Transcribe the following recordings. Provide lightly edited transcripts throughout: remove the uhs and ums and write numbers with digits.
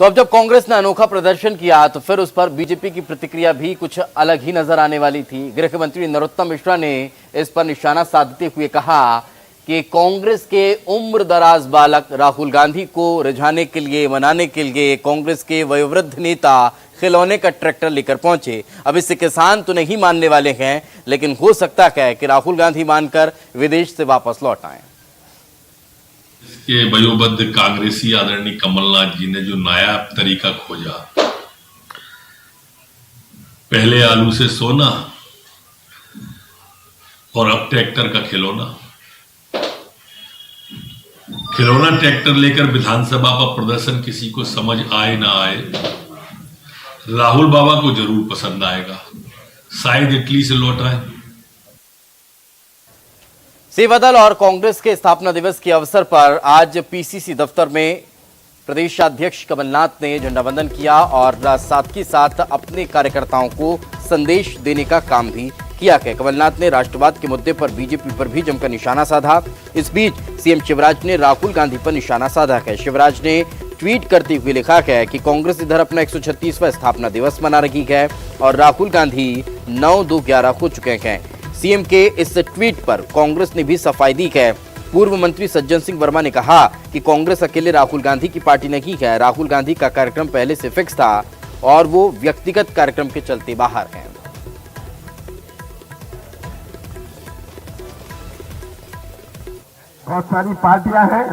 तो अब जब कांग्रेस ने अनोखा प्रदर्शन किया तो फिर उस पर बीजेपी की प्रतिक्रिया भी कुछ अलग ही नजर आने वाली थी। गृह मंत्री नरोत्तम मिश्रा ने इस पर निशाना साधते हुए कहा कि कांग्रेस के उम्र दराज बालक राहुल गांधी को रिझाने के लिए, मनाने के लिए कांग्रेस के वयोवृद्ध नेता खिलौने का ट्रैक्टर लेकर पहुंचे। अब इससे किसान तो नहीं मानने वाले हैं, लेकिन हो सकता है कि राहुल गांधी मानकर विदेश से वापस लौट आए। इसके वयोवृद्ध कांग्रेसी आदरणीय कमलनाथ जी ने जो नया तरीका खोजा, पहले आलू से सोना और अब ट्रैक्टर का खिलौना ट्रैक्टर लेकर विधानसभा पर प्रदर्शन किसी को समझ आए ना आए, राहुल बाबा को जरूर पसंद आएगा। शायद इटली से लौट आए। सेवादल और कांग्रेस के स्थापना दिवस के अवसर पर आज पीसीसी दफ्तर में प्रदेशाध्यक्ष कमलनाथ ने झंडावंदन किया और साथ ही साथ अपने कार्यकर्ताओं को संदेश देने का काम भी किया है। कमलनाथ ने राष्ट्रवाद के मुद्दे पर बीजेपी पर भी जमकर निशाना साधा। इस बीच सीएम शिवराज ने राहुल गांधी पर निशाना साधा है। शिवराज ने ट्वीट करते हुए लिखा है कि कांग्रेस इधर अपना 136वां स्थापना दिवस मना रही है और राहुल गांधी 9-2-11 हो चुके हैं। सीएम के इस ट्वीट पर कांग्रेस ने भी सफाई दी है। पूर्व मंत्री सज्जन सिंह वर्मा ने कहा कि कांग्रेस अकेले राहुल गांधी की पार्टी नहीं है। राहुल गांधी का कार्यक्रम पहले से फिक्स था और वो व्यक्तिगत कार्यक्रम के चलते बाहर हैं। बहुत सारी पार्टियां हैं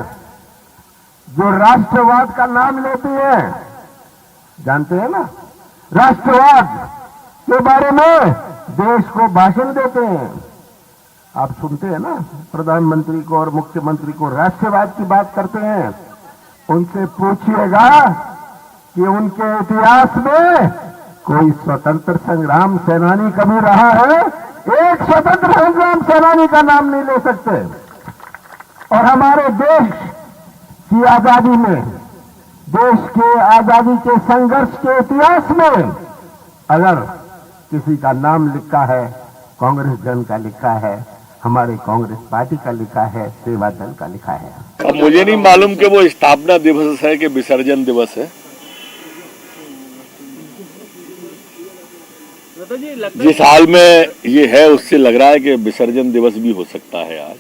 जो राष्ट्रवाद का नाम लेती हैं, जानते हैं ना, राष्ट्रवाद के बारे में देश को भाषण देते हैं। आप सुनते हैं ना, प्रधानमंत्री को और मुख्यमंत्री को राष्ट्रवाद की बात करते हैं। उनसे पूछिएगा कि उनके इतिहास में कोई स्वतंत्र संग्राम सेनानी कभी रहा है? एक स्वतंत्र संग्राम सेनानी का नाम नहीं ले सकते। और हमारे देश की आजादी में, देश के आजादी के संघर्ष के इतिहास में अगर किसी का नाम लिखा है, कांग्रेस जन का लिखा है, हमारे कांग्रेस पार्टी का लिखा है, सेवा दल का लिखा है। अब मुझे नहीं मालूम कि वो स्थापना दिवस है कि विसर्जन दिवस है। जिस हाल में ये है उससे लग रहा है कि विसर्जन दिवस भी हो सकता है आज,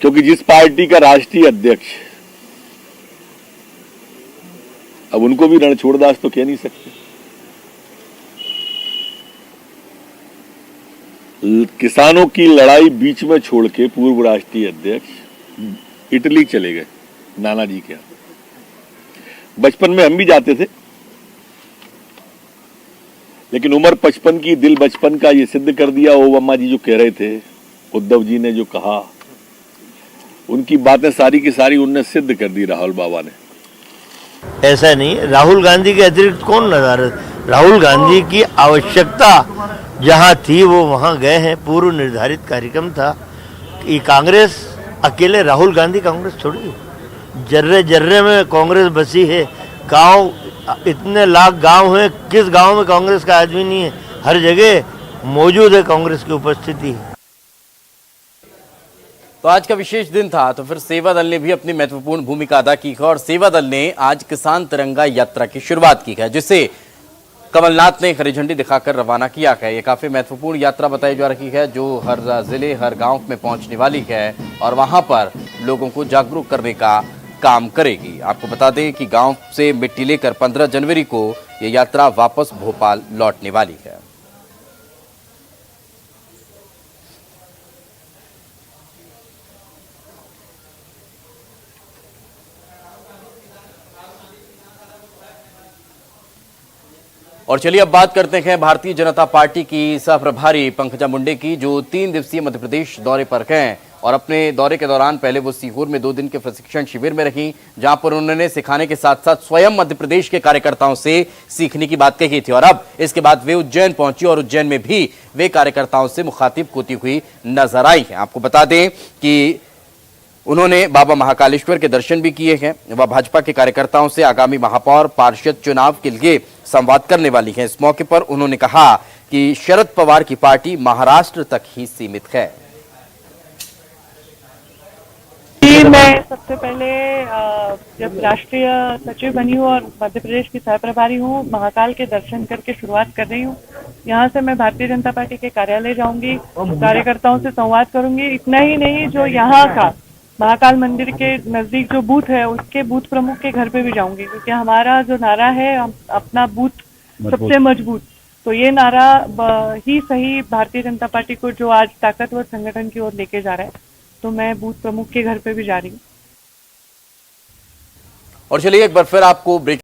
क्योंकि जिस पार्टी का राष्ट्रीय अध्यक्ष, अब उनको भी रणछोड़दास तो कह नहीं सकते। किसानों की लड़ाई बीच में छोड़ के पूर्व राष्ट्रीय अध्यक्ष इटली चले गए नाना जी के यहाँ। बचपन में हम भी जाते थे, लेकिन उम्र 55 की, दिल बचपन का, ये सिद्ध कर दिया। ओबामा जी जो कह रहे थे, उद्धव जी ने जो कहा, उनकी बातें सारी की सारी उनने सिद्ध कर दी राहुल बाबा ने। ऐसा नहीं, राहुल गांधी के अतिरिक्त कौन नजर? राहुल गांधी की आवश्यकता जहां थी वो वहां गए हैं। पूर्व निर्धारित कार्यक्रम था कि कांग्रेस अकेले, राहुल गांधी कांग्रेस छोड़ी, जर्रे जर्रे में कांग्रेस बसी है। गांव, इतने लाख गांव हैं, किस गांव में कांग्रेस का आदमी नहीं है? हर जगह मौजूद है कांग्रेस की उपस्थिति। तो आज का विशेष दिन था, तो फिर सेवा दल ने भी अपनी महत्वपूर्ण भूमिका अदा की है और सेवा दल ने आज किसान तिरंगा यात्रा की शुरुआत की है, जिसे कमलनाथ ने हरी झंडी दिखाकर रवाना किया है। ये काफी महत्वपूर्ण यात्रा बताई जा रही है, जो हर जिले, हर गांव में पहुंचने वाली है और वहां पर लोगों को जागरूक करने का काम करेगी। आपको बता दें कि गांव से मिट्टी लेकर 15 जनवरी को ये यात्रा वापस भोपाल लौटने वाली है। और चलिए अब बात करते हैं भारतीय जनता पार्टी की सह प्रभारी पंकजा मुंडे की, जो 3 दिवसीय मध्य प्रदेश दौरे पर हैं और अपने दौरे के दौरान पहले वो सीहोर में 2 दिन के प्रशिक्षण शिविर में रही, जहां पर उन्होंने सिखाने के साथ साथ स्वयं मध्य प्रदेश के कार्यकर्ताओं से सीखने की बात कही थी। और अब इसके बाद वे उज्जैन पहुंची और उज्जैन में भी वे कार्यकर्ताओं से मुखातिब होती हुई नजर आई हैं। आपको बता दें कि उन्होंने बाबा महाकालेश्वर के दर्शन भी किए हैं। वह भाजपा के कार्यकर्ताओं से आगामी महापौर, पार्षद चुनाव के लिए संवाद करने वाली हैं। इस मौके पर उन्होंने कहा कि शरद पवार की पार्टी महाराष्ट्र तक ही सीमित है। मैं सबसे पहले जब राष्ट्रीय सचिव बनी हूँ और मध्य प्रदेश की सह प्रभारी हूँ, महाकाल के दर्शन करके शुरुआत कर रही हूँ। यहाँ से मैं भारतीय जनता पार्टी के कार्यालय जाऊंगी, कार्यकर्ताओं से संवाद करूंगी। इतना ही नहीं, जो यहाँ का महाकाल मंदिर के नजदीक जो बूथ है उसके बूथ प्रमुख के घर पे भी जाऊंगी, क्योंकि हमारा जो नारा है अपना बूथ सबसे मजबूत, तो ये नारा ही सही भारतीय जनता पार्टी को जो आज ताकतवर संगठन की ओर लेके जा रहा है। तो मैं बूथ प्रमुख के घर पे भी जा रही हूँ। और चलिए एक बार फिर आपको ब्रेक